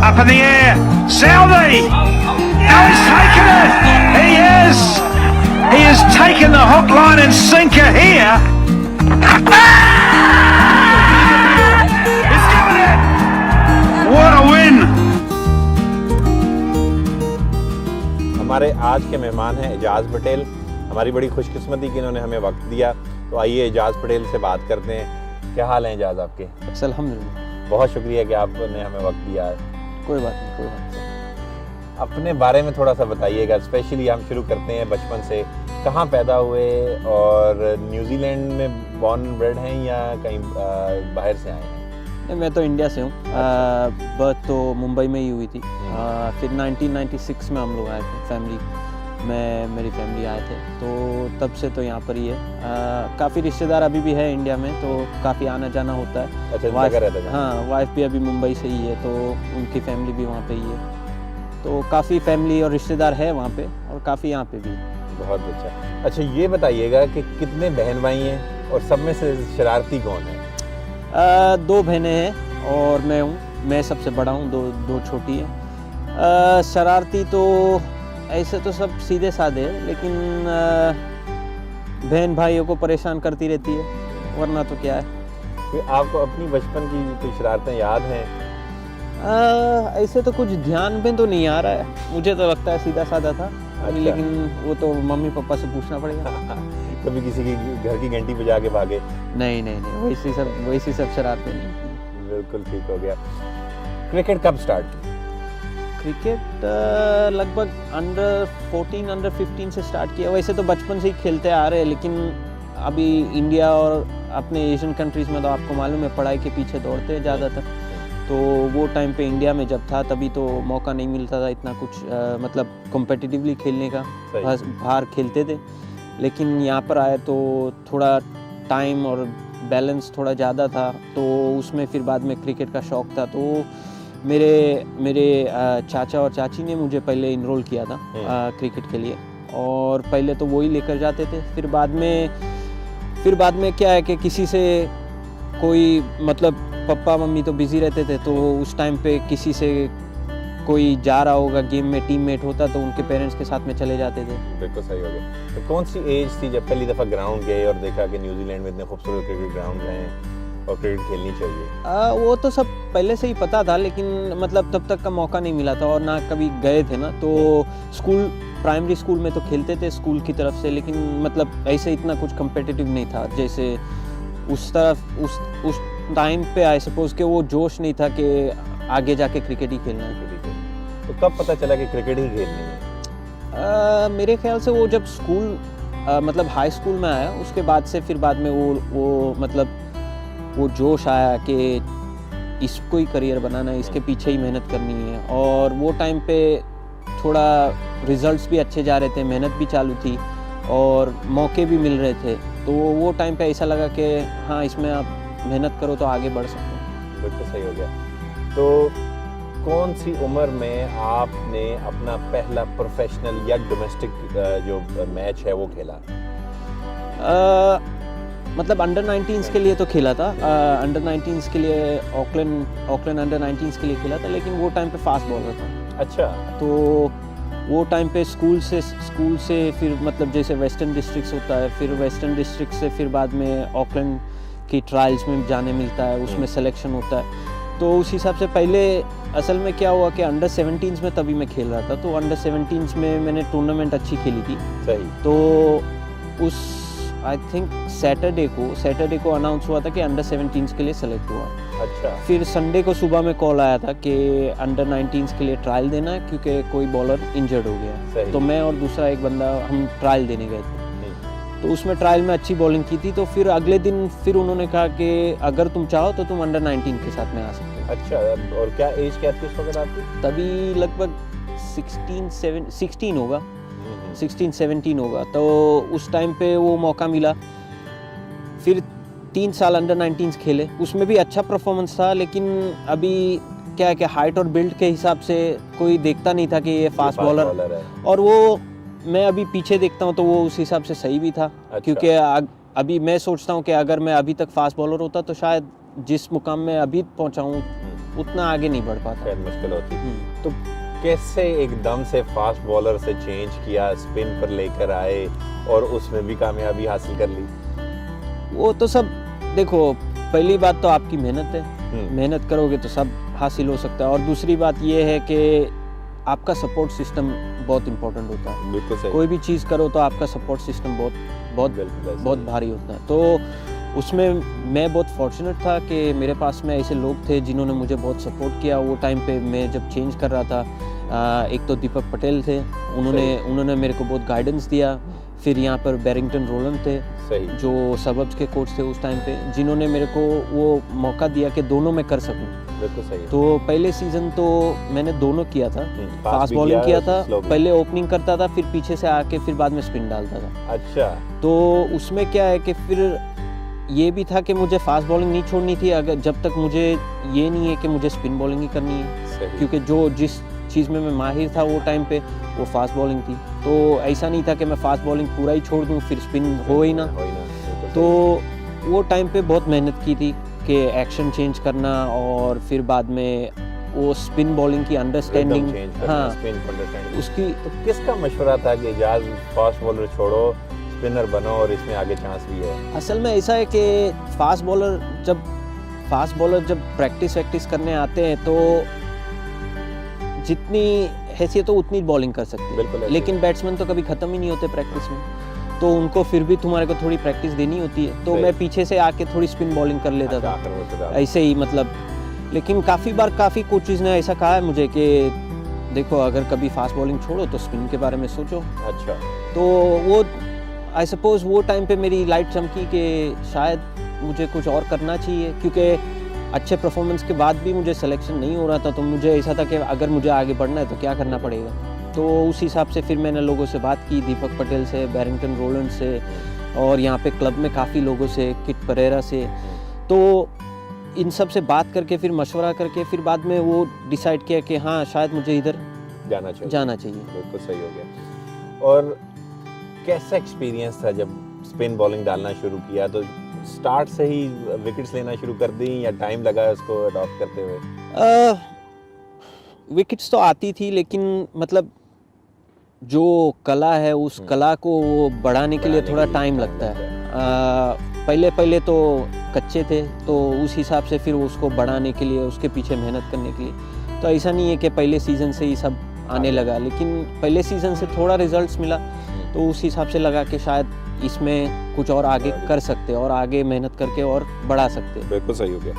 Up in the air, Southey! Now he's taken it! He is! He has taken the hook, line and sinker here! He's given it! What a win! हमारे आज के मेहमान हैं एजाज पटेल। हमारी बड़ी खुशकिस्मती कि इन्होंने हमें वक्त दिया, तो आइए एजाज पटेल से बात करते हैं। क्या हाल है एजाज आपके? अल्हम्दुलिल्लाह। बहुत शुक्रिया कि आपने हमें वक्त दिया है। कोई बात नहीं, कोई बात नहीं। अपने बारे में थोड़ा सा बताइएगा। स्पेशली हम शुरू करते हैं बचपन से। कहाँ पैदा हुए औरन्यूजीलैंड में बॉर्न ब्रेड हैं या कहीं बाहर से आए हैं? मैं तो इंडिया से हूँ। बर्थ तो मुंबई में ही हुई थी। फिर 1996 में हम लोग आए थे, मेरी फैमिली आए थे, तो तब से तो यहाँ पर ही है। काफ़ी रिश्तेदार अभी भी है इंडिया में, तो काफ़ी आना जाना होता है। अच्छा, हाँ, वाइफ भी अभी मुंबई से ही है, तो उनकी फैमिली भी वहाँ पे ही है, तो काफ़ी फैमिली और रिश्तेदार है वहाँ पे, और काफ़ी यहाँ पे भी। बहुत अच्छा। अच्छा, ये बताइएगा कि कितने बहन भाई हैं और सब में से शरारती कौन है? 2 बहनें हैं और मैं हूँ। मैं सबसे बड़ा हूँ, दो छोटी हैं। शरारती तो ऐसे तो सब सीधे साधे हैं, लेकिन बहन भाइयों को परेशान करती रहती है, वरना तो क्या है। कि आपको अपनी बचपन की कोई शरारतें याद हैं? ऐसे तो कुछ ध्यान में तो नहीं आ रहा है, मुझे तो लगता है सीधा साधा था। अच्छा। लेकिन वो तो मम्मी पापा से पूछना पड़ेगा। कभी किसी की घर की घंटी बजा के भागे? नहीं, वैसी सब शरारतें नहीं। बिल्कुल ठीक हो गया। क्रिकेट कब स्टार्ट की? क्रिकेट लगभग अंडर 14 अंडर 15 से स्टार्ट किया। वैसे तो बचपन से ही खेलते आ रहे हैं, लेकिन अभी इंडिया और अपने एशियन कंट्रीज़ में तो आपको मालूम है पढ़ाई के पीछे दौड़ते हैं ज़्यादातर। तो वो टाइम पे इंडिया में जब था तभी तो मौका नहीं मिलता था इतना कुछ, मतलब कॉम्पिटिटिवली खेलने का। बस बाहर खेलते थे, लेकिन यहाँ पर आए तो थोड़ा टाइम और बैलेंस थोड़ा ज़्यादा था, तो उसमें फिर बाद में क्रिकेट का शौक़ था। तो मेरे चाचा और चाची ने मुझे पहले इनरोल किया था क्रिकेट के लिए, और पहले तो वही लेकर जाते थे। फिर बाद में क्या है कि किसी से कोई, मतलब पापा मम्मी तो बिज़ी रहते थे, तो उस टाइम पे किसी से कोई जा रहा होगा गेम में, टीममेट होता तो उनके पेरेंट्स के साथ में चले जाते थे। बिल्कुल सही हो गया। तो कौन सी एज थी जब पहली दफ़ा ग्राउंड गए और देखा कि न्यूजीलैंड में इतने खूबसूरत क्रिकेट ग्राउंड हैं और क्रिकेट खेलनी चाहिए? वो तो सब पहले से ही पता था, लेकिन मतलब तब तक का मौका नहीं मिला था, और ना कभी गए थे ना। तो प्राइमरी स्कूल में तो खेलते थे स्कूल की तरफ से, लेकिन मतलब ऐसे इतना कुछ कम्पिटिटिव नहीं था जैसे उस टाइम पे। आई सपोज कि वो जोश नहीं था कि आगे जाके क्रिकेट ही खेलना है। तो कब पता चला कि क्रिकेट ही खेलनी है? मेरे ख्याल से वो जब स्कूल मतलब हाई स्कूल में आया, उसके बाद से फिर बाद में वो मतलब वो जोश आया कि इसको ही करियर बनाना है, इसके पीछे ही मेहनत करनी है। और वो टाइम पे थोड़ा रिजल्ट्स भी अच्छे जा रहे थे, मेहनत भी चालू थी और मौके भी मिल रहे थे, तो वो टाइम पे ऐसा लगा कि हाँ, इसमें आप मेहनत करो तो आगे बढ़ सकते हैं। बिल्कुल सही हो गया। तो कौन सी उम्र में आपने अपना पहला प्रोफेशनल या डोमेस्टिक जो मैच है वो खेला? मतलब अंडर 19s के लिए तो खेला था। अंडर 19s के लिए ऑकलैंड अंडर 19s के लिए खेला था, लेकिन वो टाइम पे फास्ट बॉलर था। अच्छा। तो वो टाइम पे स्कूल से फिर मतलब जैसे वेस्टर्न डिस्ट्रिक्ट्स होता है, फिर वेस्टर्न डिस्ट्रिक्ट से फिर बाद में ऑकलैंड की ट्रायल्स में जाने मिलता है, उसमें सिलेक्शन होता है। तो उस हिसाब से पहले असल में क्या हुआ कि अंडर 17s में तभी मैं खेल रहा था, तो अंडर 17s में मैंने टूर्नामेंट अच्छी खेली थी। सही। तो उस आई थिंक सैटरडे को अनाउंस हुआ था कि अंडर 17s के लिए सेलेक्ट हुआ। अच्छा। फिर संडे को सुबह में कॉल आया था कि अंडर 19s के लिए ट्रायल देना है, क्योंकि कोई बॉलर इंजर्ड हो गया। तो मैं और दूसरा एक बंदा हम ट्रायल देने गए थे। तो उसमें ट्रायल में अच्छी बॉलिंग की थी, तो फिर अगले दिन फिर उन्होंने कहा कि अगर तुम चाहो तो तुम अंडर 19 के साथ में आ सकते हो। अच्छा, और क्या एज क्या थी उस वक्त आपकी? तभी लगभग 16 होगा, 16-17 होगा। तो उस टाइम पे वो मौका मिला। फिर 3 साल अंडर 19 खेले, उसमें भी अच्छा परफॉर्मेंस था, लेकिन अभी क्या है कि हाइट और बिल्ड के हिसाब से कोई देखता नहीं था कि ये फास्ट बॉलर है। और वो मैं अभी पीछे देखता हूँ तो वो उस हिसाब से सही भी था। अच्छा। क्योंकि अभी मैं सोचता हूँ कि अगर मैं अभी तक फास्ट बॉलर होता तो शायद जिस मुकाम में अभी पहुँचा हूँ उतना आगे नहीं बढ़ पाता। शायद मुश्किल होती। तो कैसे एकदम से फास्ट बॉलर से चेंज किया, स्पिन पर लेकर आए और उसमें भी कामयाबी हासिल कर ली? वो तो सब देखो, पहली बात तो आपकी मेहनत है, मेहनत करोगे तो सब हासिल हो सकता है। और दूसरी बात ये है कि आपका सपोर्ट सिस्टम बहुत इंपॉर्टेंट होता है। बिल्कुल सही। कोई भी चीज़ करो तो आपका सपोर्ट सिस्टम बहुत भारी होता है। तो उसमें मैं बहुत फॉर्चुनेट था कि मेरे पास में ऐसे लोग थे जिन्होंने मुझे बहुत सपोर्ट किया। वो टाइम पे मैं जब चेंज कर रहा था, एक तो दीपक पटेल थे, उन्होंने मेरे को बहुत गाइडेंस दिया। फिर यहाँ पर बैरिंगटन रोलन थे, जो सबब्स के कोच थे उस टाइम पे, जिन्होंने मेरे को वो मौका दिया कि दोनों में कर सकूं। बिल्कुल सही। तो पहले सीजन तो मैंने दोनों किया था, फास्ट बॉलिंग किया था, पहले ओपनिंग करता था, फिर पीछे से आके फिर बाद में स्पिन डालता था। अच्छा। तो उसमें क्या है कि फिर ये भी था कि मुझे फास्ट बॉलिंग नहीं छोड़नी थी, अगर जब तक मुझे ये नहीं है कि मुझे स्पिन बॉलिंग ही करनी है, क्योंकि जिस चीज़ में मैं माहिर था वो टाइम पे वो फास्ट बॉलिंग थी। तो ऐसा नहीं था कि मैं फास्ट बॉलिंग पूरा ही छोड़ दूं फिर स्पिन हो ही ना। तो वो टाइम पे बहुत मेहनत की थी कि एक्शन चेंज करना और फिर बाद में वो स्पिन बॉलिंग की अंडरस्टैंडिंग, हाँ उसकी। तो किसका मशवरा था कि इजाज फास्ट बॉलर छोड़ो, स्पिनर बनो और इसमें आगे चांस भी है? असल में ऐसा है कि फास्ट बॉलर जब प्रैक्टिस करने आते हैं तो जितनी हैसियत हो उतनी बॉलिंग कर सकते हैं, लेकिन बैट्समैन तो कभी ख़त्म ही नहीं होते प्रैक्टिस में, तो उनको फिर भी तुम्हारे को थोड़ी प्रैक्टिस देनी होती है। तो मैं पीछे से आके थोड़ी स्पिन बॉलिंग कर लेता था ऐसे ही, मतलब। लेकिन काफ़ी कोचेज़ ने ऐसा कहा है मुझे कि देखो अगर कभी फास्ट बॉलिंग छोड़ो तो स्पिन के बारे में सोचो। अच्छा। तो वो आई सपोज वो टाइम पे मेरी लाइट चमकी कि शायद मुझे कुछ और करना चाहिए, क्योंकि अच्छे परफॉर्मेंस के बाद भी मुझे सिलेक्शन नहीं हो रहा था। तो मुझे ऐसा था कि अगर मुझे आगे बढ़ना है तो क्या करना पड़ेगा। तो उस हिसाब से फिर मैंने लोगों से बात की, दीपक पटेल से, बैरिंगटन रोलन से, और यहाँ पे क्लब में काफ़ी लोगों से, किट परेरा से। तो इन सब से बात करके फिर मशवरा करके फिर बाद में वो डिसाइड किया कि हाँ शायद मुझे इधर जाना चाहिए। बिल्कुल सही हो गया। और कैसा एक्सपीरियंस था जब स्पिन बॉलिंग डालना शुरू किया? तो स्टार्ट से ही विकेट्स लेना शुरू कर दी या टाइम लगा उसको अडॉप्ट करते हुए? विकेट्स तो आती थी, लेकिन मतलब जो कला है उस कला को बढ़ाने के लिए थोड़ा टाइम लगता है। पहले तो कच्चे थे, तो उस हिसाब से फिर उसको बढ़ाने के लिए, उसके पीछे मेहनत करने के लिए, तो ऐसा नहीं है कि पहले सीज़न से ही सब आने लगा, लेकिन पहले सीज़न से थोड़ा रिजल्ट्स मिला तो उस हिसाब से लगा कि शायद इसमें कुछ और आगे कर सकते और आगे मेहनत करके और बढ़ा सकते। बिल्कुल सही हो गया।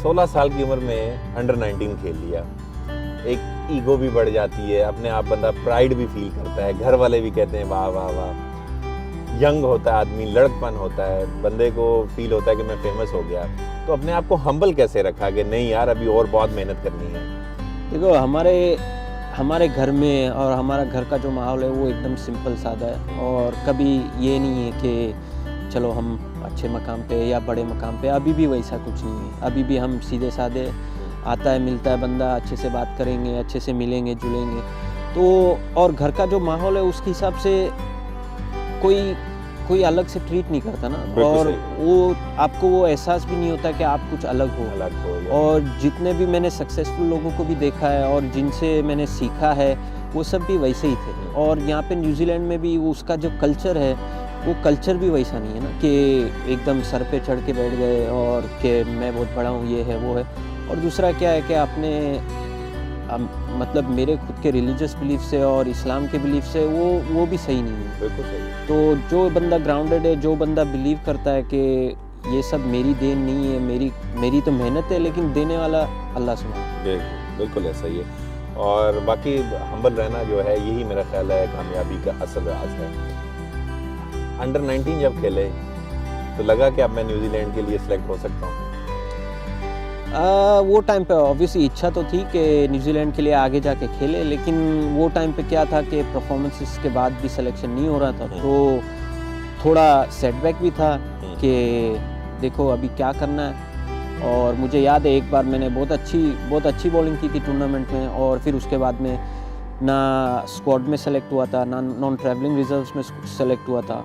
16 साल की उम्र में अंडर 19 खेल लिया, एक ईगो भी बढ़ जाती है, अपने आप बंदा प्राइड भी फील करता है, घर वाले भी कहते हैं वाह वाह वाह, यंग होता है आदमी, लड़कपन होता है, बंदे को फील होता है कि मैं फेमस हो गया। तो अपने आप को हम्बल कैसे रखा कि नहीं यार अभी और बहुत मेहनत करनी है? देखो हमारे घर में और हमारा घर का जो माहौल है वो एकदम सिंपल सादा है, और कभी ये नहीं है कि चलो हम अच्छे मकाम पे या बड़े मकाम पे, अभी भी वैसा कुछ नहीं है। अभी भी हम सीधे सादे, आता है मिलता है बंदा, अच्छे से बात करेंगे, अच्छे से मिलेंगे जुलेंगे। तो और घर का जो माहौल है उसके हिसाब से कोई अलग से ट्रीट नहीं करता ना, और वो आपको वो एहसास भी नहीं होता कि आप कुछ अलग हो। और जितने भी मैंने सक्सेसफुल लोगों को भी देखा है और जिनसे मैंने सीखा है वो सब भी वैसे ही थे। और यहाँ पे न्यूजीलैंड में भी उसका जो कल्चर है वो कल्चर भी वैसा नहीं है ना कि एकदम सर पे चढ़ के बैठ गए और कि मैं बहुत बड़ा हूँ, ये है वो है। और दूसरा क्या है कि आपने मतलब मेरे खुद के रिलीजियस बिलीफ से और इस्लाम के बिलीफ से वो भी सही नहीं है। बिल्कुल सही। तो जो बंदा ग्राउंडेड है, जो बंदा बिलीव करता है कि ये सब मेरी देन नहीं है, मेरी तो मेहनत है, लेकिन देने वाला अल्लाह सुबहान। बिल्कुल ऐसा ही है। और बाकी हम्बल रहना जो है यही मेरा ख्याल है कामयाबी का असल राज है। अंडर 19 जब खेले तो लगा कि अब मैं न्यूजीलैंड के लिए सिलेक्ट हो सकता हूँ? वो टाइम पे ऑब्वियसली इच्छा तो थी कि न्यूजीलैंड के लिए आगे जाके खेले, लेकिन वो टाइम पे क्या था कि परफॉर्मेंसेस के बाद भी सिलेक्शन नहीं हो रहा था, तो थोड़ा सेटबैक भी था कि देखो अभी क्या करना है। और मुझे याद है एक बार मैंने बहुत अच्छी बॉलिंग की थी टूर्नामेंट में, और फिर उसके बाद में ना स्क्वाड में सेलेक्ट हुआ था, ना नॉन ट्रैवलिंग रिजर्व्स में सेलेक्ट हुआ था।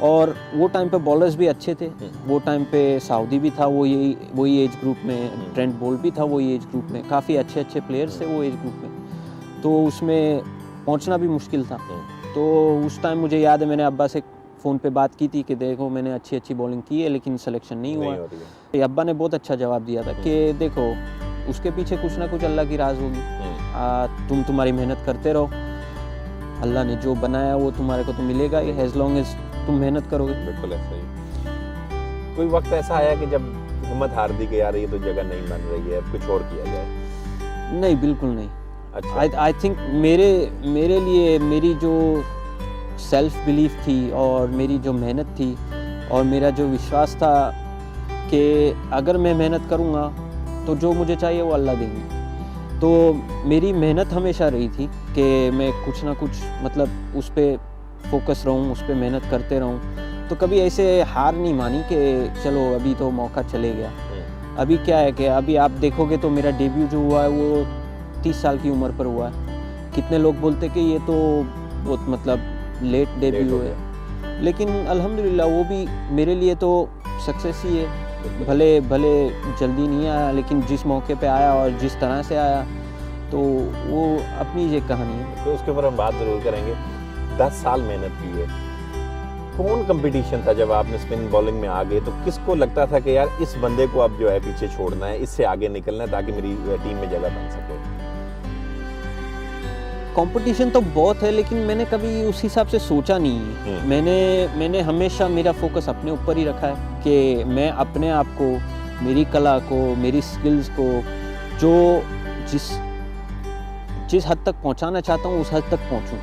और वो टाइम पे बॉलर्स भी अच्छे थे। वो टाइम पे सऊदी भी था वही एज ग्रुप में, ट्रेंट बोल्ट भी था वही एज ग्रुप में, काफ़ी अच्छे अच्छे प्लेयर्स थे वो एज ग्रुप में, तो उसमें पहुंचना भी मुश्किल था। तो उस टाइम मुझे याद है मैंने अब्बा से फ़ोन पे बात की थी कि देखो मैंने अच्छी अच्छी बॉलिंग की है लेकिन सिलेक्शन नहीं हुआ। तो अब्बा ने बहुत अच्छा जवाब दिया था कि देखो उसके पीछे कुछ ना कुछ अल्लाह की राज होगी, तुम तुम्हारी मेहनत करते रहो, अल्लाह ने जो बनाया वो तुम्हारे को तो मिलेगा ही, एज लॉन्ग एज तुम मेहनत करोगे। बिल्कुल ऐसा ही। कोई वक्त ऐसा आया कि जब हिम्मत हार दी कि यार ये तो जगह नहीं बन रही है, अब कुछ और किया जाए? नहीं, बिल्कुल नहीं। अच्छा। आई थिंक मेरे लिए मेरी जो सेल्फ बिलीफ थी और मेरी जो मेहनत थी और मेरा जो विश्वास था कि अगर मैं मेहनत करूँगा तो जो मुझे चाहिए वो अल्लाह देंगे। तो मेरी मेहनत हमेशा रही थी कि मैं कुछ ना कुछ मतलब उस पर फोकस रहूँ, उस पर मेहनत करते रहूँ। तो कभी ऐसे हार नहीं मानी कि चलो अभी तो मौका चले गया। अभी क्या है कि अभी आप देखोगे तो मेरा डेब्यू जो हुआ है वो 30 साल की उम्र पर हुआ है। कितने लोग बोलते कि ये तो बहुत मतलब लेट डेब्यू है, लेकिन अल्हम्दुलिल्लाह वो भी मेरे लिए तो सक्सेस ही है। भले जल्दी नहीं आया लेकिन जिस मौके पे आया और जिस तरह से आया तो वो अपनी एक कहानी है। तो उसके ऊपर हम बात ज़रूर करेंगे। 10 साल मेहनत की है, कौन कंपटीशन था जब आपने स्पिन बॉलिंग में आ गए तो किसको लगता था कि यार इस बंदे को अब जो है पीछे छोड़ना है, इससे आगे निकलना है ताकि मेरी टीम में जगह बन सके? कंपटीशन तो बहुत है लेकिन मैंने कभी उस हिसाब से सोचा नहीं है। मैंने हमेशा मेरा फोकस अपने ऊपर ही रखा है कि मैं अपने आप को, मेरी कला को, मेरी स्किल्स को जो जिस हद तक पहुंचाना चाहता हूं उस हद तक पहुंचूं,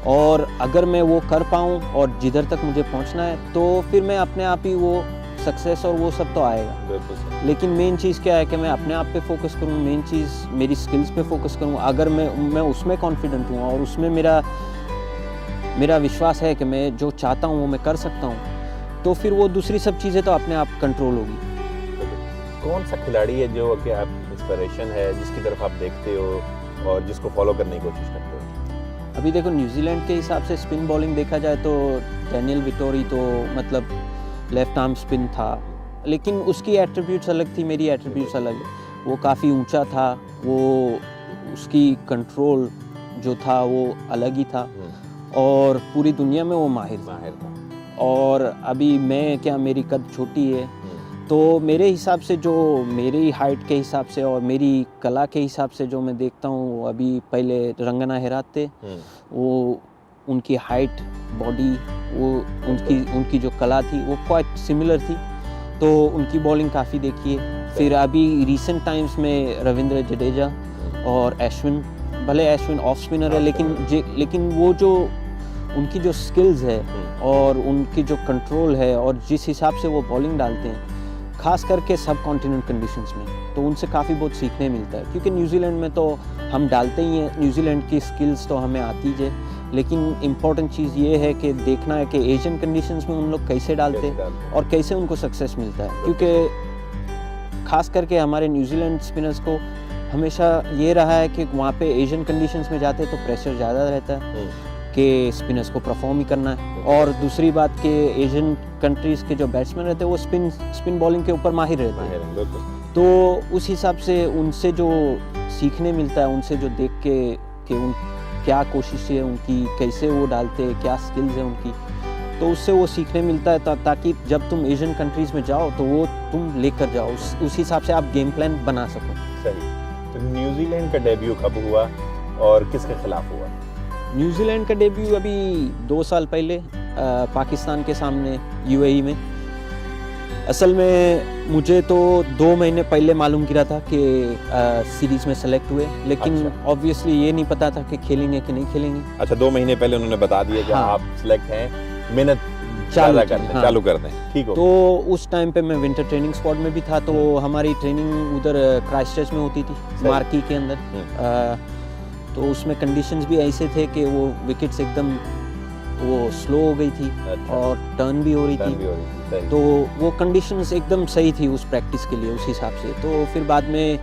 और अगर मैं वो कर पाऊं और जिधर तक मुझे पहुंचना है तो फिर मैं अपने आप ही वो सक्सेस और वो सब तो आएगा। लेकिन मेन चीज़ क्या है कि मैं अपने आप पे फोकस करूँ, मेन चीज़ मेरी स्किल्स पे फोकस करूँ। अगर मैं उसमें कॉन्फिडेंट हूँ और उसमें मेरा विश्वास है कि मैं जो चाहता हूँ वो मैं कर सकता हूँ, तो फिर वो दूसरी सब चीज़ें तो अपने आप कंट्रोल होगी। कौन सा खिलाड़ी है जो कि आप इंस्पिरेशन है, जिसकी तरफ आप देखते हो और जिसको फॉलो करने की कोशिश करते हो? अभी देखो न्यूजीलैंड के हिसाब से स्पिन बॉलिंग देखा जाए तो डैनियल विटोरी तो मतलब लेफ्ट आर्म स्पिन था, लेकिन उसकी एट्रीब्यूट्स अलग थी, मेरी एट्रीब्यूट्स अलग है। वो काफ़ी ऊंचा था, वो उसकी कंट्रोल जो था वो अलग ही था और पूरी दुनिया में वो माहिर था। और अभी मैं क्या, मेरी कद छोटी है तो मेरे हिसाब से जो मेरी हाइट के हिसाब से और मेरी कला के हिसाब से जो मैं देखता हूँ, अभी पहले रंगना हेरात थे, वो उनकी हाइट, बॉडी, वो उनकी जो कला थी वो क्वाइट सिमिलर थी, तो उनकी बॉलिंग काफ़ी देखी है। फिर अभी रिसेंट टाइम्स में रविंद्र जडेजा और अश्विन, भले अश्विन ऑफ स्पिनर है लेकिन वो जो उनकी जो स्किल्स है और उनकी जो कंट्रोल है और जिस हिसाब से वो बॉलिंग डालते हैं खास करके सब कॉन्टिनेंट कंडीशंस में, तो उनसे काफ़ी बहुत सीखने मिलता है। क्योंकि न्यूजीलैंड में तो हम डालते ही हैं, न्यूजीलैंड की स्किल्स तो हमें आती है, लेकिन इम्पॉर्टेंट चीज़ ये है कि देखना है कि एशियन कंडीशंस में उन लोग कैसे डालते हैं और कैसे उनको सक्सेस मिलता है। क्योंकि खास करके हमारे न्यूजीलैंड स्पिनर्स को हमेशा ये रहा है कि वहाँ पे एशियन कंडीशंस में जाते तो प्रेशर ज़्यादा रहता है कि स्पिनर्स को परफॉर्म ही करना है, और दूसरी बात कि एशियन कंट्रीज़ के जो बैट्समैन रहते हैं वो स्पिन बॉलिंग के ऊपर माहिर रहते हैं। तो उस हिसाब से उनसे जो सीखने मिलता है, उनसे जो देख के कि उन क्या कोशिश है उनकी, कैसे वो डालते हैं, क्या स्किल्स है उनकी, तो उससे वो सीखने मिलता है ताकि जब तुम एशियन कंट्रीज़ में जाओ तो वो तुम लेकर जाओ, उस हिसाब से आप गेम प्लान बना सको। सही। तो न्यूजीलैंड का डेब्यू कब हुआ और किसके खिलाफ हुआ? न्यूजीलैंड का डेब्यू अभी 2 साल पहले पाकिस्तान के सामने यूएई में। असल में मुझे तो 2 महीने पहले मालूम गिरा था कि सीरीज में सेलेक्ट हुए, लेकिन ऑब्वियसली ये नहीं पता था कि खेलेंगे कि नहीं खेलेंगे। अच्छा, 2 महीने पहले उन्होंने बता दिया कि आप सिलेक्ट हैं, मेहनत चालू कर दें। ठीक हो। तो उस टाइम पे मैं विंटर ट्रेनिंग स्क्वाड में भी था, तो हमारी ट्रेनिंग उधर क्राइस्टचर्च में होती थी, मार्की के अंदर। तो उसमें कंडीशंस भी ऐसे थे कि वो विकेट्स एकदम वो स्लो हो गई थी और टर्न भी हो रही थी, तो वो कंडीशंस एकदम सही थी उस प्रैक्टिस के लिए, उस हिसाब से। तो फिर बाद में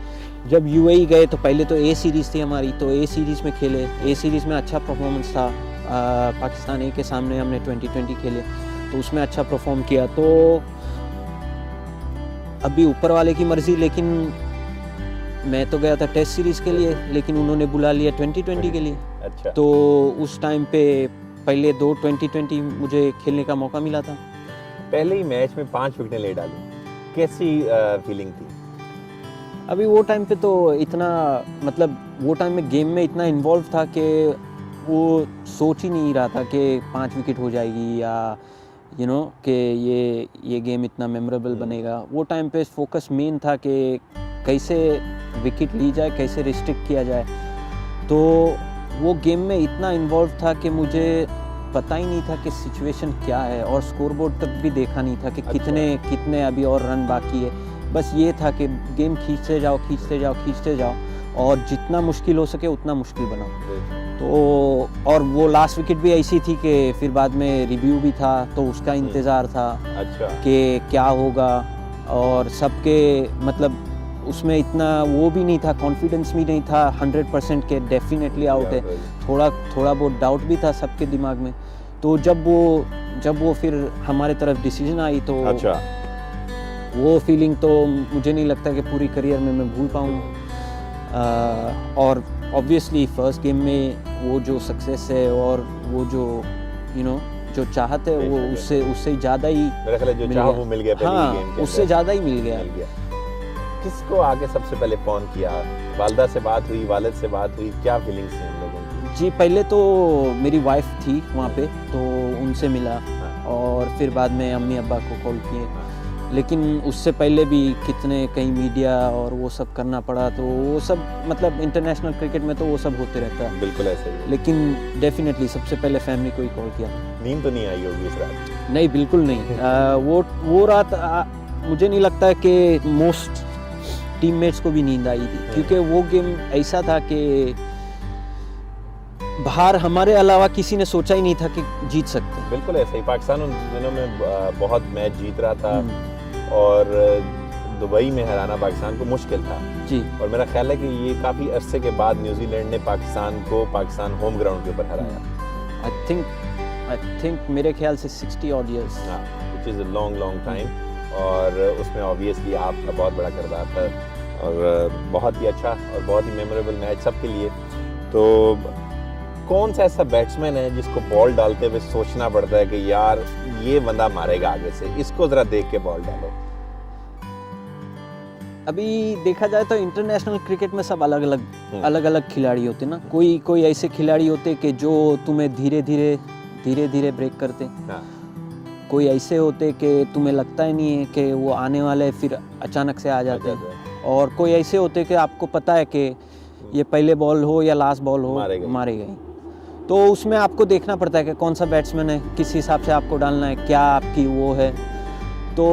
जब यूएई गए तो पहले तो ए सीरीज़ थी हमारी, तो ए सीरीज़ में खेले, ए सीरीज़ में अच्छा परफॉर्मेंस था, पाकिस्तान ए के सामने हमने 20-20 खेले, तो उसमें अच्छा परफॉर्म किया। तो अभी ऊपर वाले की मर्जी, लेकिन मैं तो गया था टेस्ट सीरीज के लिए, लेकिन उन्होंने बुला लिया 2020 के लिए। अच्छा। तो उस टाइम पे पहले 2 2020 मुझे खेलने का मौका मिला था। पहले ही मैच में 5 विकेटें ले डाली, कैसी फीलिंग थी? अभी वो टाइम पे तो इतना, मतलब वो टाइम में गेम में इतना इन्वॉल्व था कि वो सोच ही नहीं रहा था कि 5 विकेट हो जाएगी या कि ये गेम इतना मेमोरेबल बनेगा। वो टाइम पे फोकस मेन था कि कैसे विकेट ली जाए, कैसे रिस्ट्रिक्ट किया जाए। तो वो गेम में इतना इन्वॉल्व था कि मुझे पता ही नहीं था कि सिचुएशन क्या है, और स्कोरबोर्ड तक भी देखा नहीं था कि कितने अभी और रन बाकी है। बस ये था कि गेम खींचते जाओ और जितना मुश्किल हो सके उतना मुश्किल बनाओ। तो और वो लास्ट विकेट भी ऐसी थी कि फिर बाद में रिव्यू भी था, तो उसका इंतज़ार था कि क्या होगा। और सबके मतलब उसमें इतना वो भी नहीं था, कॉन्फिडेंस भी नहीं था 100% के डेफिनेटली आउट है। थोड़ा बहुत डाउट भी था सबके दिमाग में। तो जब वो फिर हमारे तरफ डिसीजन आई, तो वो फीलिंग तो मुझे नहीं लगता कि पूरी करियर में मैं भूल पाऊँगा। और ऑब्वियसली फर्स्ट गेम में वो जो सक्सेस है और वो जो जो चाहते है वो उससे ज़्यादा ही मेरा ख्याल है जो चाहा वो मिल गया पहले ही गेम के उससे ज़्यादा ही मिल गया। किसको आगे सबसे पहले फ़ोन किया? वालिदा से बात हुई, वालिद से बात हुई, क्या फीलिंग्स थी उन लोगों की? जी, पहले तो मेरी वाइफ थी वहाँ पे, तो उनसे मिला। और फिर बाद में अम्मी अब्बा को कॉल किए। लेकिन उससे पहले भी कई मीडिया और वो सब करना पड़ा। तो वो सब मतलब इंटरनेशनल क्रिकेट में तो वो सब होते रहता है। बिल्कुल ऐसा ही है। लेकिन डेफिनेटली सबसे पहले फैमिली को ही कॉल किया। नींद तो नहीं आई होगी इस रात? नहीं, बिल्कुल नहीं। वो रात मुझे नहीं लगता है कि मोस्ट टीममेट्स को भी नींद आई थी, क्योंकि वो गेम ऐसा था कि बाहर हमारे अलावा किसी ने सोचा ही नहीं था कि जीत सकते हैं। बिल्कुल ऐसा ही। पाकिस्तान उन दिनों में बहुत मैच जीत रहा था और दुबई में हराना पाकिस्तान को मुश्किल था जी। और मेरा ख्याल है कि ये काफ़ी अरसे के बाद न्यूजीलैंड ने पाकिस्तान होम ग्राउंड के ऊपर हराया। आई थिंक मेरे ख्याल से 60 odd years, which is a long time. और उसमें ऑब्वियसली आपका बहुत बड़ा किरदार था और बहुत ही अच्छा और बहुत ही मेमोरेबल मैच सबके लिए। तो कौन सा ऐसा बैट्समैन है जिसको बॉल डालते हुए सोचना पड़ता है कि यार ये बंदा मारेगा आगे से, इसको ज़रा देख के बॉल डालो? अभी देखा जाए तो इंटरनेशनल क्रिकेट में सब अलग अलग खिलाड़ी होते ना। कोई ऐसे खिलाड़ी होते कि जो तुम्हें धीरे धीरे ब्रेक करते। कोई ऐसे होते कि तुम्हें लगता ही नहीं है कि वो आने वाले, फिर अचानक से आ जाते हैं। और कोई ऐसे होते कि आपको पता है कि ये पहले बॉल हो या लास्ट बॉल हो मारेगा। तो उसमें आपको देखना पड़ता है कि कौन सा बैट्समैन है, किस हिसाब से आपको डालना है, क्या आपकी वो है। तो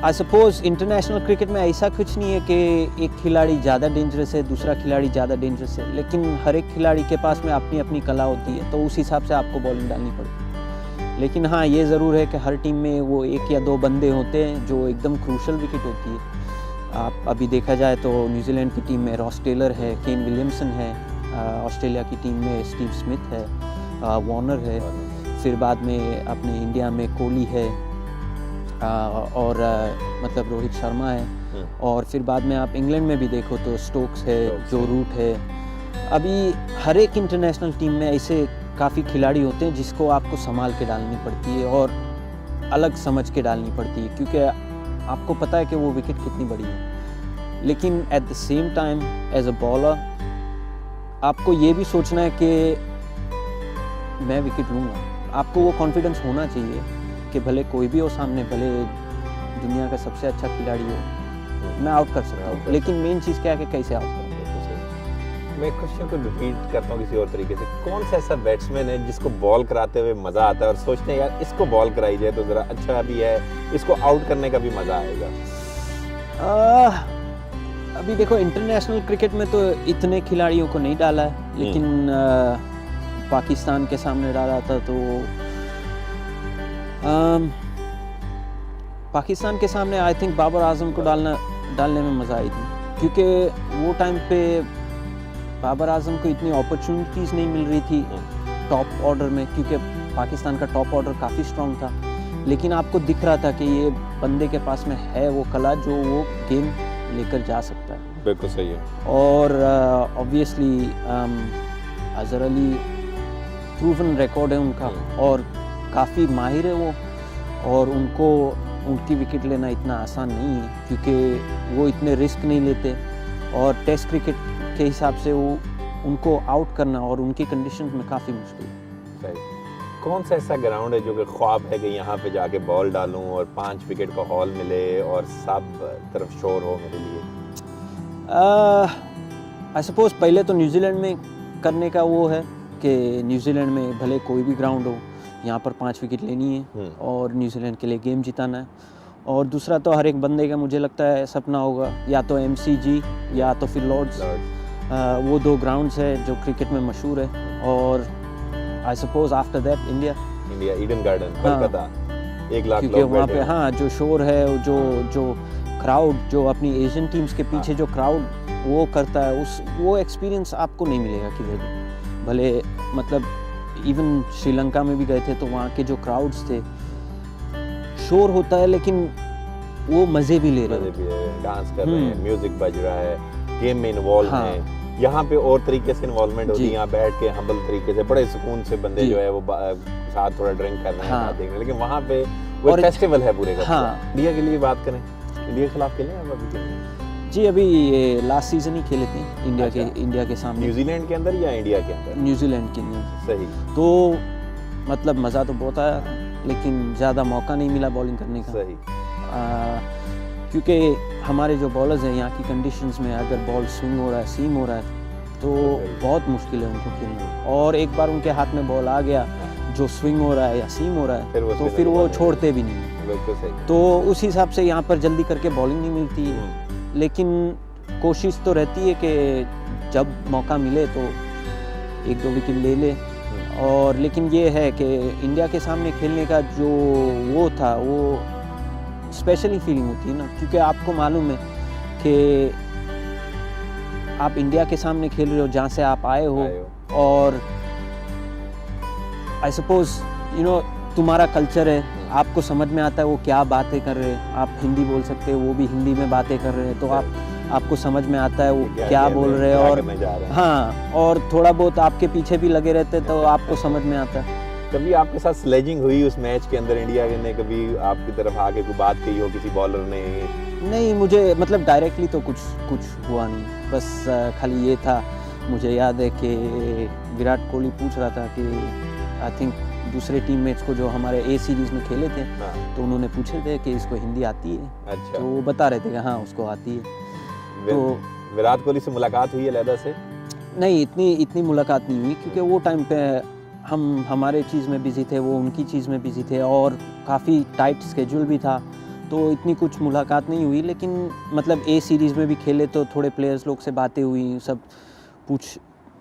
आई सपोज इंटरनेशनल क्रिकेट में ऐसा कुछ नहीं है कि एक खिलाड़ी ज़्यादा डेंजरस है, दूसरा खिलाड़ी ज़्यादा डेंजरस है। लेकिन हर एक खिलाड़ी के पास में अपनी अपनी कला होती है, तो उस हिसाब से आपको बॉलिंग डालनी पड़ती है। लेकिन हाँ, ये ज़रूर है कि हर टीम में वो 1 या 2 बंदे होते हैं जो एकदम क्रूशल विकेट होती है। आप अभी देखा जाए तो न्यूजीलैंड की टीम में रॉस टेलर है, केन विलियमसन है, ऑस्ट्रेलिया की टीम में स्टीव स्मिथ है, वार्नर है, फिर बाद में अपने इंडिया में कोहली है, और मतलब रोहित शर्मा है। और फिर बाद में आप इंग्लैंड में भी देखो तो स्टोक्स है, जो रूट है। अभी हर एक इंटरनेशनल टीम में ऐसे काफ़ी खिलाड़ी होते हैं जिसको आपको संभाल के डालनी पड़ती है और अलग समझ के डालनी पड़ती है, क्योंकि आपको पता है कि वो विकेट कितनी बड़ी है। लेकिन at the same time as a bowler आपको ये भी सोचना है कि मैं विकेट लूँगा। आपको वो कॉन्फिडेंस होना चाहिए कि भले कोई भी हो सामने, भले दुनिया का सबसे अच्छा खिलाड़ी हो, मैं आउट कर सकता हूँ। लेकिन मेन चीज़ क्या है कि कैसे आउट करूँ। मैं क्वेश्चन को रिपीट करता हूँ किसी और तरीके से। कौन सा ऐसा बैट्समैन है जिसको बॉल कराते हुए मज़ा आता है और सोचते हैं यार इसको बॉल कराई जाए तो ज़रा अच्छा भी है, इसको आउट करने का भी मज़ा आएगा? अभी देखो इंटरनेशनल क्रिकेट में तो इतने खिलाड़ियों को नहीं डाला है, लेकिन पाकिस्तान के सामने डाला था तो पाकिस्तान के सामने आई थिंक बाबर आजम को डालने में मज़ा आई थी, क्योंकि वो टाइम पे बाबर आजम को इतनी अपॉर्चुनिटीज़ नहीं मिल रही थी टॉप ऑर्डर में, क्योंकि पाकिस्तान का टॉप ऑर्डर काफ़ी स्ट्रॉन्ग था, लेकिन आपको दिख रहा था कि ये बंदे के पास में है वो कला जो वो गेम लेकर जा सकता है। बिल्कुल सही है। और obviously Azhar Ali proven record है उनका और काफ़ी माहिर है वो, और उनकी विकेट लेना इतना आसान नहीं है क्योंकि वो इतने रिस्क नहीं लेते, और टेस्ट क्रिकेट के हिसाब से वो उनको आउट करना और उनकी कंडीशंस में काफ़ी मुश्किल है। सही। कौन सा ऐसा ग्राउंड है जो कि ख्वाब है कि यहाँ पे जाके बॉल डालूं और 5 विकेट का हॉल मिले और सब तरफ शोर हो मेरे लिए? आई सपोज पहले तो न्यूजीलैंड में करने का वो है कि न्यूजीलैंड में भले कोई भी ग्राउंड हो, यहाँ पर 5 विकेट लेनी है और न्यूजीलैंड के लिए गेम जिताना है। और दूसरा तो हर एक बंदे का मुझे लगता है सपना होगा या तो MCG या तो फिर लॉर्ड्स। वो 2 ग्राउंड्स है जो क्रिकेट में मशहूर है। और I suppose after that India Eden garden Kolkata, 1 lakh क्योंकि लोग वहाँ बैठे पे हैं। हाँ जो शोर है, जो क्राउड जो अपनी एशियन टीम्स के पीछे जो क्राउड वो करता है, वो एक्सपीरियंस आपको नहीं मिलेगा किधर भी। भले मतलब इवन श्रीलंका में भी गए थे तो वहाँ के जो क्राउड्स थे, शोर होता है लेकिन वो मज़े भी ले रहे मजे होते भी है, डांस कर रहे हैं, म्यूजिक बज रहा है, गेम में इन्वॉल्व हाँ। हैं। यहाँ पे और तरीके से इन्वॉल्वमेंट होती है, जी। यहाँ बैठ के हम्बल तरीके से बड़े सुकून से बंदे जी। जो है वो साथ थोड़ा ड्रिंक कर रहे हैं, हाँ। बात देख रहे हैं, लेकिन वहाँ पे वो और फेस्टिवल है पूरे का। हाँ। इंडिया के लिए बात करें, इंडिया के खिलाफ खेले हैं आप अभी के लिए? जी अभी ये लास्ट सीजन ही खेले थे अच्छा। इंडिया के सामने, न्यूजीलैंड के अंदर या इंडिया के अंदर? न्यूजीलैंड के लिए। सही। तो मतलब मज़ा तो बहुत आया लेकिन ज़्यादा मौका नहीं मिला बॉलिंग करने का। सही। क्योंकि हमारे जो बॉलर्स हैं यहाँ की कंडीशंस में अगर बॉल स्विंग हो रहा है, सीम हो रहा है तो बहुत मुश्किल है उनको खेलना। और एक बार उनके हाथ में बॉल आ गया जो स्विंग हो रहा है या सीम हो रहा फिर वो है तो spinner फिर वो बॉल छोड़ते भी नहीं। बिल्कुल सही। तो उस हिसाब से यहाँ पर जल्दी करके बॉलिंग नहीं मिलती है, लेकिन कोशिश तो रहती है कि जब मौका मिले तो 1-2 विकेट ले ले। और लेकिन ये है कि इंडिया के सामने खेलने का जो वो था वो स्पेशली फीलिंग होती है ना, क्योंकि आपको मालूम है कि आप इंडिया के सामने खेल रहे हो जहाँ से आप आए हो, और आई सपोज तुम्हारा कल्चर है, आपको समझ में आता है वो क्या बातें कर रहे हैं। आप हिंदी बोल सकते हो, वो भी हिंदी में बातें कर रहे हैं, तो आपको समझ में आता है वो क्या बोल रहे हैं। और हाँ, और थोड़ा बहुत आपके पीछे भी लगे रहते तो आपको समझ में आता है। कभी आपके साथ स्लेजिंग हुई उस मैच के अंदर? इंडिया ने कभी आपकी तरफ आके कोई बात कही हो किसी बॉलर ने? नहीं, मुझे मतलब डायरेक्टली तो कुछ हुआ नहीं, बस खाली ये था, मुझे याद है कि विराट कोहली पूछ रहा था कि आई थिंक दूसरे टीममेट्स को जो हमारे A सीरीज़ में खेले थे, तो उन्होंने पूछे थे कि इसको हिंदी आती है। अच्छा। तो वो बता रहे थे कि हाँ उसको आती है। तो विराट कोहली से मुलाकात हुई है अलहदा से? नहीं, इतनी मुलाकात नहीं हुई क्योंकि वो टाइम पे हम हमारे चीज़ में बिजी थे, वो उनकी चीज़ में बिजी थे, और काफ़ी टाइट स्केड्यूल भी था, तो इतनी कुछ मुलाकात नहीं हुई। लेकिन मतलब A सीरीज़ में भी खेले तो थोड़े प्लेयर्स लोग से बातें हुई, सब पूछ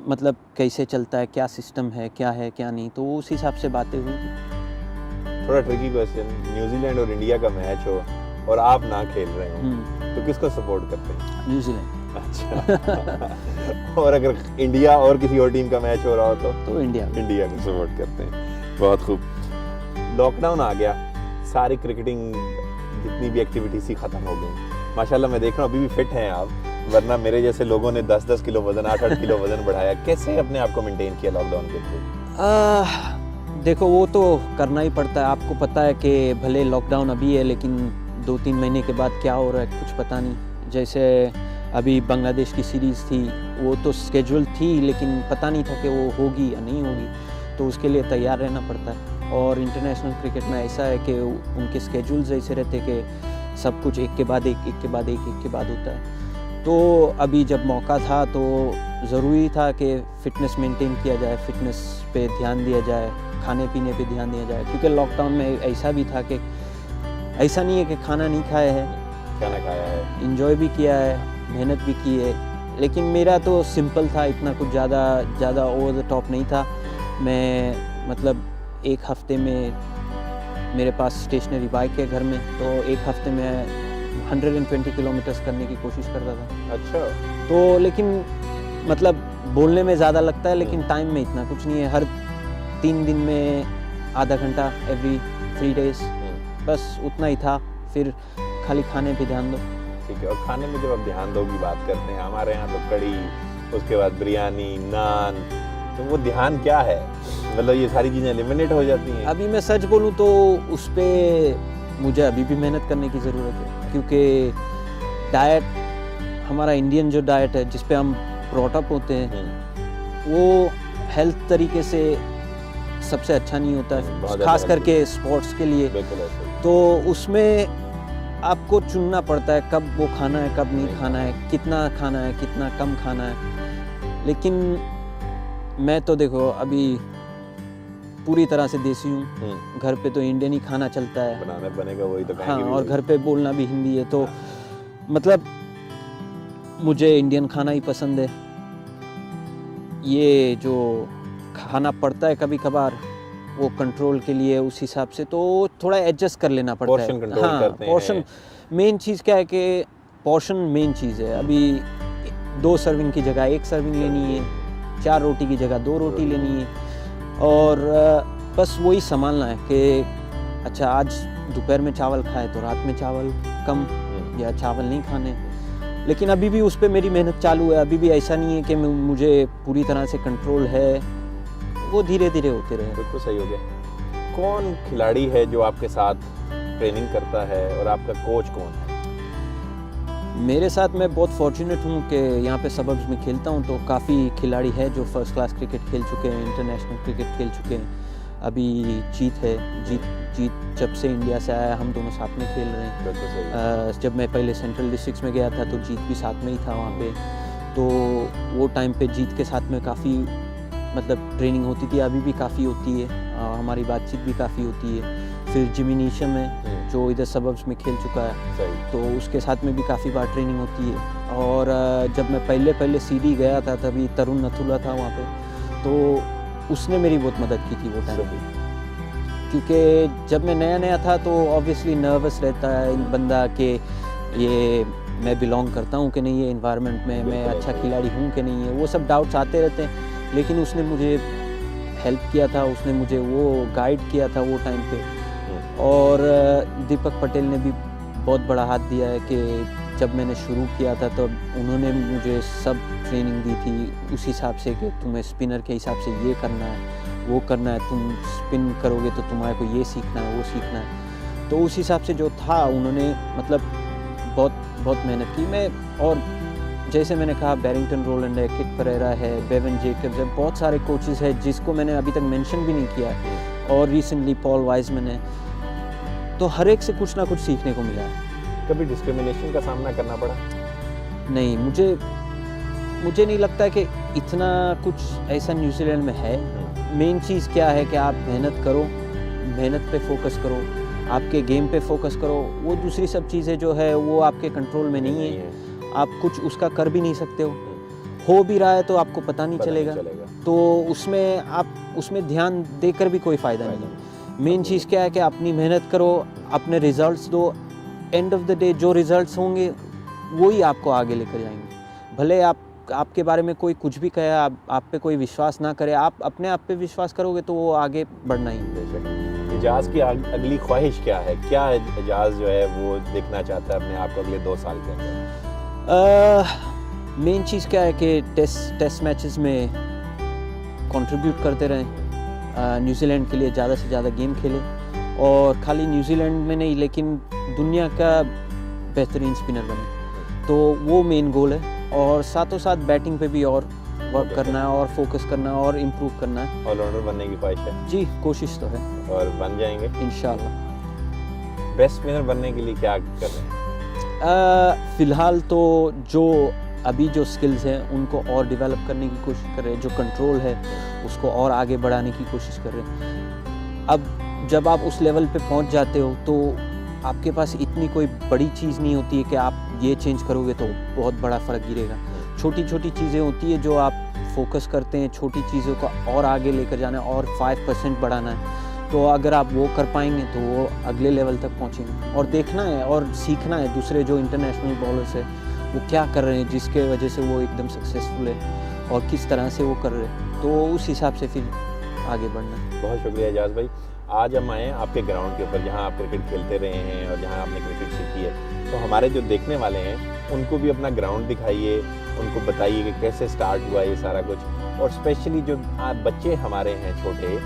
मतलब कैसे चलता है, क्या सिस्टम है, क्या नहीं, तो उस हिसाब से बातें हुई थी। थोड़ा ट्रिकी क्वेश्चन, न्यूजीलैंड और इंडिया का मैच हो और आप ना खेल रहे हो तो किसको सपोर्ट करते हैं? न्यूजीलैंड। अच्छा। और अगर इंडिया और किसी और टीम का मैच हो रहा हो तो इंडिया को सपोर्ट करते हैं। बहुत खूब। लॉकडाउन आ गया, सारी क्रिकेटिंग जितनी भी एक्टिविटीज थी खत्म हो गई। माशाल्लाह मैं देख रहा हूँ अभी भी फिट हैं आप, वरना मेरे जैसे लोगों ने 10-10 किलो वजन, 8-8 किलो वजन बढ़ाया। कैसे अपने आप को मेंटेन किया लॉकडाउन के थ्रू? देखो वो तो करना ही पड़ता है। आपको पता है कि भले लॉकडाउन अभी है लेकिन 2-3 महीने के बाद क्या हो रहा है कुछ पता नहीं। जैसे अभी बांग्लादेश की सीरीज़ थी, वो तो स्केड्यूल थी लेकिन पता नहीं था कि वो होगी या नहीं होगी, तो उसके लिए तैयार रहना पड़ता है। और इंटरनेशनल क्रिकेट में ऐसा है कि उनके स्केड्यूल्स ऐसे रहते कि सब कुछ एक के बाद एक होता है। तो अभी जब मौका था तो ज़रूरी था कि फ़िटनेस मेंटेन किया जाए, फ़िटनेस पे ध्यान दिया जाए, खाने पीने पे ध्यान दिया जाए, क्योंकि लॉकडाउन में ऐसा भी था कि ऐसा नहीं है कि खाना नहीं खाया है, खाना खाया है, इंजॉय भी किया है, मेहनत भी की है। लेकिन मेरा तो सिंपल था, इतना कुछ ज़्यादा ओवर द टॉप नहीं था। मैं मतलब एक हफ़्ते में मेरे पास स्टेशनरी बाइक है घर में, तो एक हफ़्ते में 120 किलोमीटर्स करने की कोशिश करता था। अच्छा। तो लेकिन मतलब बोलने में ज़्यादा लगता है लेकिन टाइम में इतना कुछ नहीं है। हर 3 दिन में आधा घंटा एवरी 3 days, बस उतना ही था। फिर खाली खाने पे ध्यान दो। ठीक है। और खाने में जब आप ध्यान दो की बात करते हैं, हमारे यहाँ तो कड़ी, उसके बाद बिरयानी, नान, तो वो ध्यान क्या है? मतलब ये सारी चीज़ें एलिमिनेट हो जाती हैं। अभी मैं सच बोलूँ तो उस पर मुझे अभी भी मेहनत करने की ज़रूरत है, क्योंकि डाइट, हमारा इंडियन जो डाइट है जिस पे हम ब्रॉटअप होते हैं, वो हेल्थ तरीके से सबसे अच्छा नहीं होता है, खास करके स्पोर्ट्स के लिए। बिल्कुल ऐसे। तो उसमें आपको चुनना पड़ता है कब वो खाना है, कब नहीं खाना है, कितना खाना है, कितना कम खाना है। लेकिन मैं तो देखो अभी पूरी तरह से देसी हूँ। घर पे तो इंडियन ही खाना चलता है, बनाना बनेगा वही तो हाँ, खाएंगे भी और वही। घर पे बोलना भी हिंदी है, तो मतलब मुझे इंडियन खाना ही पसंद है। ये जो खाना पड़ता है कभी कभार वो कंट्रोल के लिए, उस हिसाब से तो थोड़ा एडजस्ट कर लेना पड़ता है। पोर्शन कंट्रोल हाँ, करते हैं। पोर्शन मेन चीज़ क्या है कि पोर्शन मेन चीज़ है। अभी 2 सर्विंग की जगह 1 सर्विंग लेनी है, 4 रोटी की जगह 2 रोटी लेनी है, और बस वही संभालना है कि अच्छा आज दोपहर में चावल खाए तो रात में चावल कम या चावल नहीं खाने। लेकिन अभी भी उस पर मेरी मेहनत चालू है। अभी भी ऐसा नहीं है कि मुझे पूरी तरह से कंट्रोल है, वो धीरे धीरे होते रहे। बिल्कुल सही हो गया। कौन खिलाड़ी है जो आपके साथ ट्रेनिंग करता है और आपका कोच कौन है? मेरे साथ मैं बहुत फॉर्चुनेट हूँ कि यहाँ पे सबब्स में खेलता हूँ, तो काफ़ी खिलाड़ी है जो फर्स्ट क्लास क्रिकेट खेल चुके हैं, इंटरनेशनल क्रिकेट खेल चुके हैं। अभी जीत है, जीत जब से इंडिया से आया हम दोनों साथ में खेल रहे हैं। बिल्कुल सही। जब मैं पहले सेंट्रल डिस्ट्रिक्ट्स में गया था तो जीत भी साथ में ही था वहाँ पे, तो वो टाइम पे जीत के साथ में काफ़ी मतलब ट्रेनिंग होती थी, अभी भी काफ़ी होती है, हमारी बातचीत भी काफ़ी होती है। फिर जिमी नीशम है जो इधर सबब्स में खेल चुका है, सही। तो उसके साथ में भी काफ़ी बार ट्रेनिंग होती है। और जब मैं पहले सीडी गया था तभी तरुण नथुला था वहाँ पे, तो उसने मेरी बहुत मदद की थी वो टाइम पे, क्योंकि जब मैं नया था तो ऑब्वियसली नर्वस रहता है बंदा कि ये मैं बिलोंग करता हूँ कि नहीं ये इन्वायरमेंट में, मैं अच्छा खिलाड़ी हूँ कि नहीं है, वो सब डाउट्स आते रहते हैं। लेकिन उसने मुझे हेल्प किया था, उसने मुझे वो गाइड किया था वो टाइम पे। और दीपक पटेल ने भी बहुत बड़ा हाथ दिया है कि जब मैंने शुरू किया था तो उन्होंने मुझे सब ट्रेनिंग दी थी उस हिसाब से कि तुम्हें स्पिनर के हिसाब से ये करना है, वो करना है, तुम स्पिन करोगे तो तुम्हारे को ये सीखना है, वो सीखना है। तो उस हिसाब से जो था उन्होंने मतलब बहुत मेहनत की। मैं और जैसे मैंने कहा बैरिंगटन रोलैंड है, किट परेरा है, बेवन जेकब्स है, बहुत सारे कोचेस हैं जिसको मैंने अभी तक मेंशन भी नहीं किया है, और रिसेंटली पॉल वाइजमैन है। तो हर एक से कुछ ना कुछ सीखने को मिला है। कभी डिस्क्रिमिनेशन का सामना करना पड़ा? नहीं, मुझे नहीं लगता कि इतना कुछ ऐसा न्यूजीलैंड में है। मेन चीज़ क्या है कि आप मेहनत करो, मेहनत पे फोकस करो, आपके गेम पे फोकस करो। वो दूसरी सब चीज़ें जो है वो आपके कंट्रोल में नहीं है, आप कुछ उसका कर भी नहीं सकते हो भी रहा है तो आपको पता नहीं चलेगा। तो उसमें ध्यान देकर भी कोई फ़ायदा नहीं है। मेन चीज़ क्या है कि अपनी मेहनत करो, अपने रिजल्ट्स दो, एंड ऑफ द डे जो रिजल्ट्स होंगे वही आपको आगे लेकर जाएंगे। भले आपके बारे में कोई कुछ भी कहे, आप पे कोई विश्वास ना करे, आप अपने आप पे विश्वास करोगे तो वो आगे बढ़ना ही। एजाज की अगली ख्वाहिश क्या है? क्या एजाज जो है वो देखना चाहता है अपने आप को अगले 2 साल के अंदर? मेन चीज़ क्या है कि टेस्ट मैचेस में कंट्रीब्यूट करते रहें, न्यूजीलैंड के लिए ज़्यादा से ज़्यादा गेम खेले, और खाली न्यूजीलैंड में नहीं लेकिन दुनिया का बेहतरीन स्पिनर बने। तो वो मेन गोल है, और साथों साथ बैटिंग पे भी और वर्क करना है और फोकस करना है और इम्प्रूव करना है। ऑलराउंडर बनने की ख्वाहिश है? जी, कोशिश तो है, और बन जाएंगे इंशाल्लाह। बेस्ट स्पिनर बनने के लिए क्या कर रहे हैं? फ़िलहाल तो जो अभी जो स्किल्स हैं उनको और डेवलप करने की कोशिश कर रहे हैं, जो कंट्रोल है उसको और आगे बढ़ाने की कोशिश कर रहे हैं। अब जब आप उस लेवल पे पहुंच जाते हो तो आपके पास इतनी कोई बड़ी चीज़ नहीं होती है कि आप ये चेंज करोगे तो बहुत बड़ा फ़र्क गिरेगा। छोटी छोटी चीज़ें होती है जो आप फोकस करते हैं, छोटी चीज़ों को और आगे लेकर जाना है और 5% बढ़ाना है। तो अगर आप वो कर पाएंगे तो वो अगले लेवल तक पहुंचेंगे। और देखना है और सीखना है दूसरे जो इंटरनेशनल बॉलर्स है वो क्या कर रहे हैं जिसके वजह से वो एकदम सक्सेसफुल है और किस तरह से वो कर रहे हैं, तो उस हिसाब से फिर आगे बढ़ना है। बहुत शुक्रिया एजाज भाई। आज हम आए हैं आपके ग्राउंड के ऊपर जहां आप क्रिकेट खेलते रहे हैं और जहां आपने क्रिकेट सीखी है। तो हमारे जो देखने वाले हैं उनको भी अपना ग्राउंड दिखाइए, उनको बताइए कि कैसे स्टार्ट हुआ ये सारा कुछ, और स्पेशली जो बच्चे हमारे हैं छोटे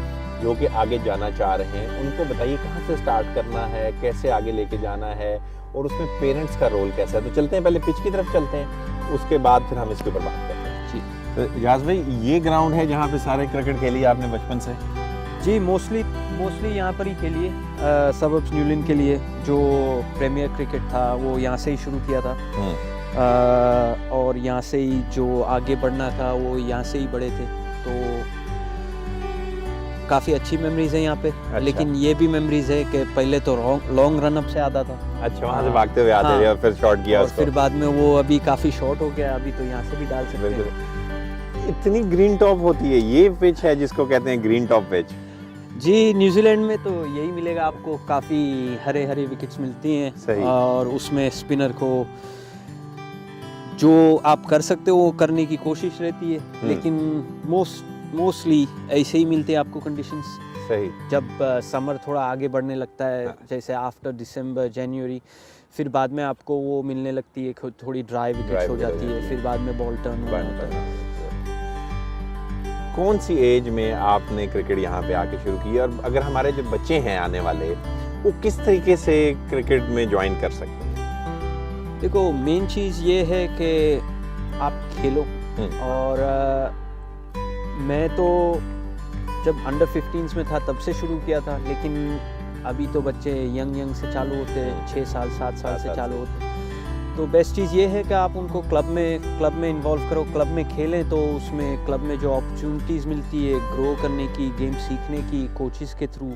जो कि आगे जाना चाह रहे हैं उनको बताइए कहाँ से स्टार्ट करना है, कैसे आगे लेके जाना है, और उसमें पेरेंट्स का रोल कैसा है। तो चलते हैं, पहले पिच की तरफ चलते हैं, उसके बाद फिर हम इसके ऊपर बात करते हैं। जी तो एजाज भाई, ये ग्राउंड है जहाँ पे सारे क्रिकेट खेली आपने बचपन से? जी, मोस्टली यहाँ पर ही खेली है। सबर्ब्स न्यूलैंड के लिए जो प्रीमियर क्रिकेट था वो यहाँ से ही शुरू किया था। और यहाँ से ही जो आगे बढ़ना था वो यहाँ से ही बढ़े थे। तो काफ़ी अच्छी मेमोरीज है यहाँ पे। अच्छा। लेकिन ये भी मेमोरीज है कि पहले तो लॉन्ग रन अप से आता था। अच्छा, वहाँ से भागते हुए आते थे और फिर शॉट किया और उसको। फिर बाद में वो अभी काफ़ी शॉर्ट हो गया, अभी तो यहाँ से भी डाल सकते हैं। इतनी ग्रीन टॉप होती है, ये पिच है जिसको कहते हैं ग्रीन टॉप पिच? जी, न्यूजीलैंड में तो यही मिलेगा आपको, काफ़ी हरे हरे विकेट्स मिलती हैं। सही। और उसमें स्पिनर को जो आप कर सकते हो वो करने की कोशिश रहती है। लेकिन मोस्टली ऐसे ही मिलते हैं आपको कंडीशंस। सही। जब समर थोड़ा आगे बढ़ने लगता है, जैसे आफ्टर दिसंबर जनवरी, फिर बाद में आपको वो मिलने लगती है, थोड़ी ड्राई विकेट्स हो जाती है, फिर बाद में बॉल टर्न होता है। कौन सी एज में आपने क्रिकेट यहाँ पे आके शुरू की, और अगर हमारे जो बच्चे हैं आने वाले वो किस तरीके से क्रिकेट में ज्वाइन कर सकते हैं? देखो, मेन चीज़ ये है कि आप खेलो। और मैं तो जब अंडर 15s में था तब से शुरू किया था, लेकिन अभी तो बच्चे यंग से चालू होते हैं, 6 साल 7 साल से चालू होते हैं। तो बेस्ट चीज़ ये है कि आप उनको क्लब में इन्वॉल्व करो, क्लब में खेलें, तो उसमें क्लब में जो अपॉर्चुनिटीज़ मिलती है ग्रो करने की, गेम सीखने की कोचेज़ के थ्रू,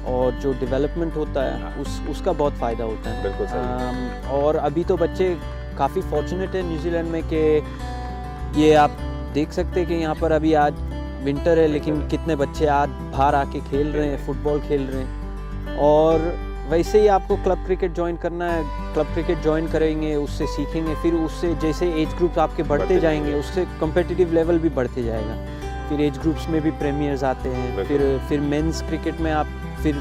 और जो डेवलपमेंट होता है उसका बहुत फ़ायदा होता है। बिल्कुल सही। और अभी तो बच्चे काफ़ी फॉर्चुनेट है न्यूजीलैंड में कि ये आप देख सकते हैं कि यहाँ पर अभी आज विंटर है, लेकिन कितने बच्चे आज बाहर आके खेल रहे हैं, फुटबॉल खेल रहे हैं। और वैसे ही आपको क्लब क्रिकेट ज्वाइन करना है, क्लब क्रिकेट ज्वाइन करेंगे, उससे सीखेंगे, फिर उससे जैसे एज ग्रुप्स आपके बढ़ते जाएंगे उससे कम्पिटिटिव लेवल भी बढ़ते जाएगा। फिर एज ग्रुप्स में भी प्रीमियर्स आते हैं, फिर मेंस क्रिकेट में आप फिर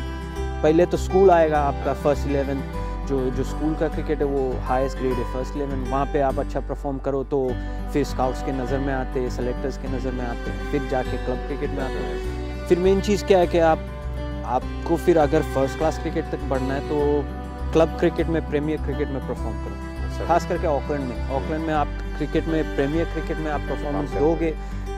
पहले तो स्कूल आएगा आपका फर्स्ट 11, जो स्कूल का क्रिकेट है वो हाईएस्ट ग्रेड है फर्स्ट 11। वहाँ पे आप अच्छा परफॉर्म करो तो फिर स्काउट्स के नज़र में आते हैं, सेलेक्टर्स के नज़र में आते हैं, फिर जाके क्लब क्रिकेट में आते हैं। फिर मेन चीज़ क्या है कि आपको फिर अगर फर्स्ट क्लास क्रिकेट तक बढ़ना है तो क्लब क्रिकेट में, प्रीमियर क्रिकेट में परफॉर्म करो। खास करके ऑकलैंड में आप क्रिकेट में, प्रीमियर क्रिकेट में आप परफॉर्मेंस दोगे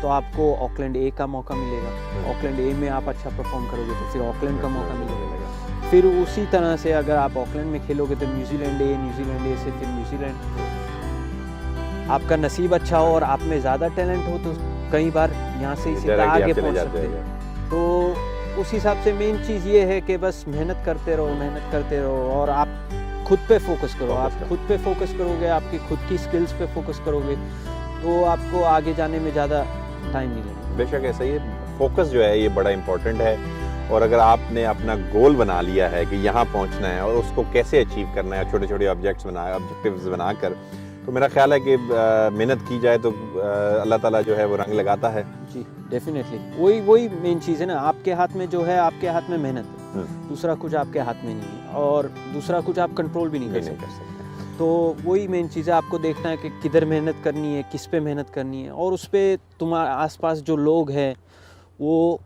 तो आपको ऑकलैंड ए का मौका मिलेगा। ऑकलैंड ए में आप अच्छा परफॉर्म करोगे तो फिर ऑकलैंड का मौका मिलेगा। फिर उसी तरह से अगर आप ऑकलैंड में खेलोगे तो न्यूजीलैंड ए से फिर न्यूजीलैंड। आपका नसीब अच्छा हो और आप में ज़्यादा टैलेंट हो तो कई बार यहाँ से सीधा आगे पहुँच सकते हैं। तो उस हिसाब से मेन चीज़ ये है कि बस मेहनत करते रहो और आप खुद पे फोकस करो। आप खुद पे फोकस करोगे, आपकी खुद की स्किल्स पे फोकस करोगे तो आपको आगे जाने में ज़्यादा टाइम नहीं लगेगा। बेशक ऐसा ही है, फोकस जो है ये बड़ा इम्पोर्टेंट है। और अगर आपने अपना गोल बना लिया है कि यहाँ पहुँचना है और उसको कैसे अचीव करना है, छोटे छोटे ऑब्जेक्टिव्स बनाकर, तो मेरा ख्याल है कि मेहनत की जाए तो अल्लाह ताला जो है वो रंग लगाता है। जी डेफिनेटली, वही मेन चीज़ है ना, आपके हाथ में जो है, आपके हाथ में मेहनत है, दूसरा कुछ आपके हाथ में नहीं है और दूसरा कुछ आप कंट्रोल भी नहीं कर सकते। तो वही मेन चीज़ है, आपको देखना है कि किधर मेहनत करनी है, किस पे मेहनत करनी है, और उस पर तुम्हारे आसपास जो लोग हैं वो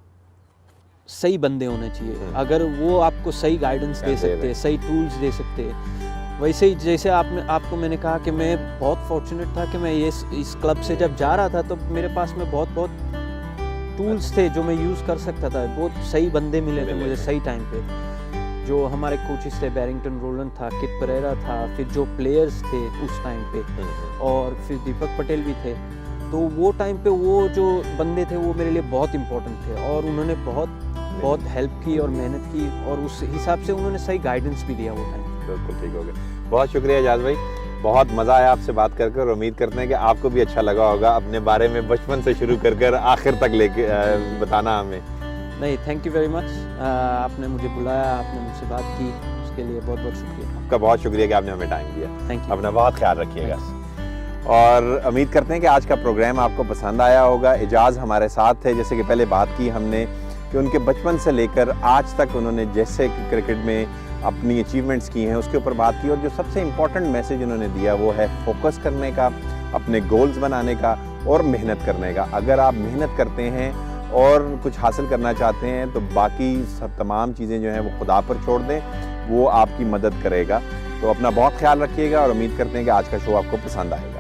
सही बंदे होने चाहिए। अगर वो आपको सही गाइडेंस दे सकते हैं, सही टूल्स दे सकते हैं। वैसे ही जैसे आपको मैंने कहा कि मैं बहुत फॉर्चुनेट था कि मैं इस क्लब से जब जा रहा था तो मेरे पास में बहुत टूल्स थे जो मैं यूज़ कर सकता था। बहुत सही बंदे मिले थे मुझे सही टाइम पे। जो हमारे कोचेस थे, बैरिंगटन रोलन था, किट परेरा था, फिर जो प्लेयर्स थे उस टाइम पे, और फिर दीपक पटेल भी थे। तो वो टाइम पे वो जो बंदे थे वो मेरे लिए बहुत इम्पोर्टेंट थे और उन्होंने बहुत हेल्प की और मेहनत की और उस हिसाब से उन्होंने सही गाइडेंस भी दिया वो टाइम। बिल्कुल ठीक हो गया। बहुत शुक्रिया एजाज भाई, बहुत मज़ा आया आपसे बात कर कर। उम्मीद करते हैं कि आपको भी अच्छा लगा होगा अपने बारे में बचपन से शुरू कर आखिर तक लेके बताना हमें। नहीं, थैंक यू वेरी मच। आपने मुझे बुलाया, आपने मुझसे बात की, उसके लिए बहुत बहुत शुक्रिया। आपका बहुत शुक्रिया कि आपने हमें टाइम दिया। Thank you. अपना बहुत ख्याल रखिएगा और उम्मीद करते हैं कि आज का प्रोग्राम आपको पसंद आया होगा। एजाज हमारे साथ थे, जैसे कि पहले बात की हमने कि उनके बचपन से लेकर आज तक उन्होंने जैसे क्रिकेट में अपनी अचीवमेंट्स की हैं उसके ऊपर बात की। और जो सबसे इम्पॉर्टेंट मैसेज उन्होंने दिया वो है फोकस करने का, अपने गोल्स बनाने का और मेहनत करने का। अगर आप मेहनत करते हैं और कुछ हासिल करना चाहते हैं तो बाकी सब तमाम चीज़ें जो हैं वो खुदा पर छोड़ दें, वो आपकी मदद करेगा। तो अपना बहुत ख्याल रखिएगा और उम्मीद करते हैं कि आज का शो आपको पसंद आएगा।